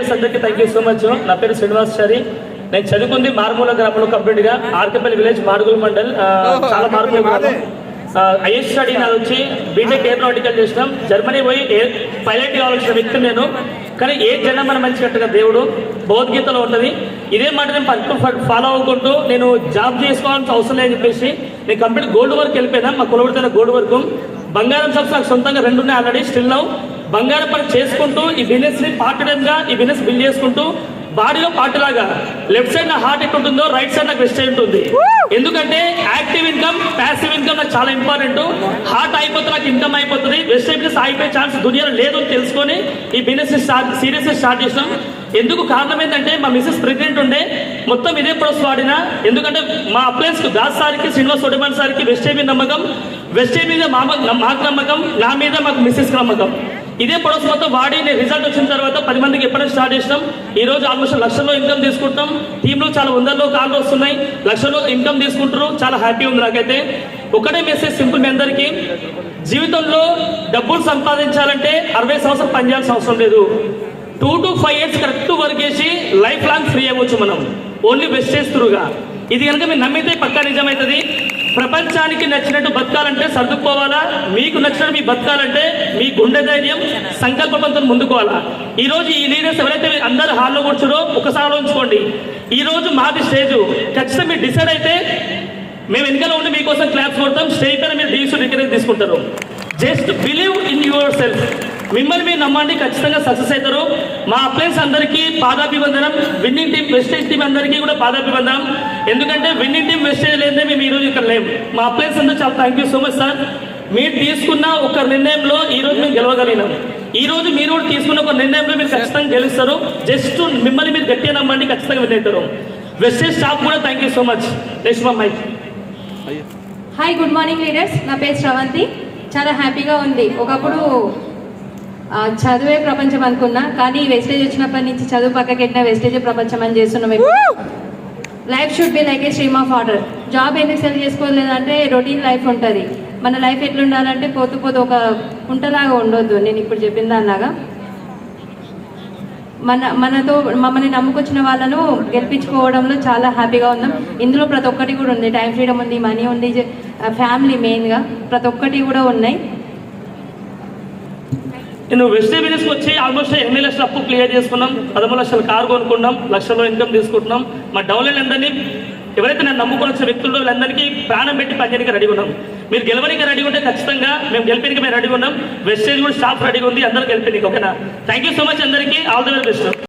అందరికీ thank you so much. నా పేరు శ్రీనివాసాచారి. నేను చదువుకుంది మారుమూల గ్రామంలో కంప్లీట్గా ఆర్కేపల్లి విలేజ్ మాడుగుల మండల్. చాలా మారుమూల గ్రామం. హైయెస్ట్ స్టడీ నాది వచ్చి బీటెక్ ఏరోనాటికల్ చేసినాం. జర్మనీ పోయి పైలట్ కావాల్సిన వ్యక్తి నేను. కానీ ఏ జనం మన మంచి కట్టుగా దేవుడు భగవద్గీతలో ఉంటుంది. ఇదే మాట నేను ఫాలో అవ్వకుంటూ నేను జాబ్ చేసుకోవాల్సిన అవసరం లేదని చెప్పేసి నేను కంప్లీట్ గోల్డ్ వర్క్ వెళ్ళిపోయినా. మా కులబడితే గోల్డ్ వర్క్ బంగారం షాప్స్ నాకు సొంతంగా 2 ఉన్నాయి ఆల్రెడీ. స్టిల్ నౌ బంగారం పని చేసుకుంటూ ఈ బిజినెస్ని పార్ట్ టైమ్గా ఈ బిజినెస్ బిల్డ్ చేసుకుంటూ బాడీలో పార్ట్ లాగా లెఫ్ట్ సైడ్ నా హార్ట్ ఎట్టు ఉంటుందో రైట్ సైడ్ నాకు వెస్ట్ ఉంటుంది. ఎందుకంటే యాక్టివ్ ఇన్కమ్ ప్యాసివ్ ఇన్కమ్ నాకు చాలా ఇంపార్టెంట్. హార్ట్ అయిపోతే నాకు ఇన్కమ్ అయిపోతుంది. వెస్ట్ బిజినెస్ అయిపోయే ఛాన్స్ దునియాలో లేదు అని తెలుసుకొని ఈ బిజినెస్ సీరియస్గా స్టార్ట్ చేసినాం. ఎందుకు కారణం ఏంటంటే మా మిసెస్ ప్రెగ్నెంట్ ఉండే మొత్తం ఇదే ప్రొడక్ట్స్ వాడినా. ఎందుకంటే మా అప్లయన్స్ దాస్ సార్కి శ్రీనివాస్ ఒడిమన్ సార్కి వెస్ట్ మీద నమ్మకం, వెస్ట్ మీద మాకు నమ్మకం, నా మీద మాకు మిసెస్కి నమ్మకం. ఇదే ప్రొడక్ట్స్ మొత్తం వాడి నేను రిజల్ట్ వచ్చిన తర్వాత 10 మందికి ఎప్పుడైనా స్టార్ట్ చేసినాం. ఈ రోజు ఆల్మోస్ట్ లక్షల్లో ఇన్కమ్ తీసుకుంటాం. టీంలో చాలా వందల్లో కాళ్ళు వస్తున్నాయి. లక్షల్లో ఇన్కమ్ తీసుకుంటారు. చాలా హ్యాపీ ఉంది నాకైతే. ఒకటే మెసేజ్ సింపుల్ మీ అందరికీ, జీవితంలో డబ్బులు సంపాదించాలంటే 60 సంవత్సరాలు పనిచేయాల్సిన అవసరం లేదు. 2 to 5 years కరెక్ట్ వర్క్ చేసి లైఫ్ లాంగ్ ఫ్రీ అవ్వచ్చు మనం, ఓన్లీ వెస్ట్ చేస్తురుగా. ఇది కనుక మీరు నమ్మితే పక్కా నిజమవుతుంది. ప్రపంచానికి నచ్చినట్టు బతకాలంటే సర్దుకోవాలా. మీకు నచ్చినట్టు మీ బతకాలంటే మీ గుండె ధైర్యం సంకల్పంతో ముందుకోవాలా. ఈరోజు ఈ లీడర్స్ ఎవరైతే అందరు హాల్లో కూర్చున్నారో ఒకసారి ఆలోచించుకోండి. ఈరోజు మాది స్టేజ్ ఖచ్చితంగా మీరు డిసైడ్ అయితే మేము వెనకాల ఉండి మీకోసం క్లాప్స్ కొడతాం. స్టేజ్ పైన మీరు డీసీ రికగ్నైజ్ తీసుకుంటారు. Just believe in your self. మిమ్మల్ని మీరు నమ్మండి, ఖచ్చితంగా సక్సెస్ అవుతారు. మా అప్లయన్స్ అందరికీ పాదాభివందనం. విన్నింగ్ టీం వెస్టేజ్ టీం అందరికీ కూడా పాదాభివందనం. ఎందుకంటే విన్నింగ్ టీం వెస్టేజ్ లేదే మేము ఈరోజు ఇక్కడ లేము. మా అప్లయన్స్ అందరూ చాలా thank you so much sir. మీరు తీసుకున్న ఒక నిర్ణయంలో ఈరోజు మేము గెలవగలిగినాం. ఈ రోజు మీరు కూడా తీసుకున్న ఒక నిర్ణయంలో మీరు ఖచ్చితంగా గెలుస్తారు. జస్ట్ మిమ్మల్ని మీరు గట్టిగా నమ్మండి, ఖచ్చితంగా విన్ అవుతారు. వెస్టేజ్ స్టాఫ్ కూడా thank you so much. Next మా mike. Hi, good morning leaders. నా పేరు శ్రవంతి. చాలా హ్యాపీగా ఉంది. ఒకప్పుడు చదువే ప్రపంచం అనుకున్నా, కానీ వెస్టేజ్ వచ్చినప్పటి నుంచి చదువు పక్కకెట్టిన వెస్టేజ్ ప్రపంచం అని చేస్తున్నాం. Life should be like A stream of water. Job ఎందుకు సెలెక్ట్ చేసుకోలేదంటే రొటీన్ లైఫ్ ఉంటుంది. మన లైఫ్ ఎట్లుండాలంటే పోతూ పోతూ ఒక కుంటలాగా ఉండొద్దు. నేను ఇప్పుడు చెప్పిన దానిలాగా మనతో మమ్మల్ని నమ్ముకొచ్చిన వాళ్ళను గెలిపించుకోవడంలో చాలా హ్యాపీగా ఉన్నాం. ఇందులో ప్రతి ఒక్కటి కూడా ఉంది. టైం ఫ్రీడమ్ ఉంది, మనీ ఉంది, ఫ్యామిలీ మెయిన్గా ప్రతి ఒక్కటి కూడా ఉన్నాయి. నేను వెస్టే బిజినెస్కి వచ్చి ఆల్మోస్ట్ 8 లక్షల అప్పు క్లియర్ చేసుకున్నాం. 13 లక్షల కారు కొనుక్కున్నాం. లక్షల్లో ఇన్కమ్ తీసుకుంటున్నాం. మా డౌన్లైన్ అందరినీ ఎవరైతే నేను నమ్ముకొని వచ్చిన వ్యక్తుల్లో వీళ్ళందరికీ ప్రాణం పెట్టి పనిచేయడానికి రెడీగా ఉన్నాం. మీరు గెలవడానికి రెడీగా ఉంటే ఖచ్చితంగా మేము గెలిపేందుకు మేము రెడీగా ఉన్నాం. వెస్టేజ్ కూడా స్టాఫ్ రెడీగా ఉంది. అందరూ గెలిపేందుకు. ఓకేనా? థ్యాంక్ యూ సో మచ్ అందరికీ. All the very best.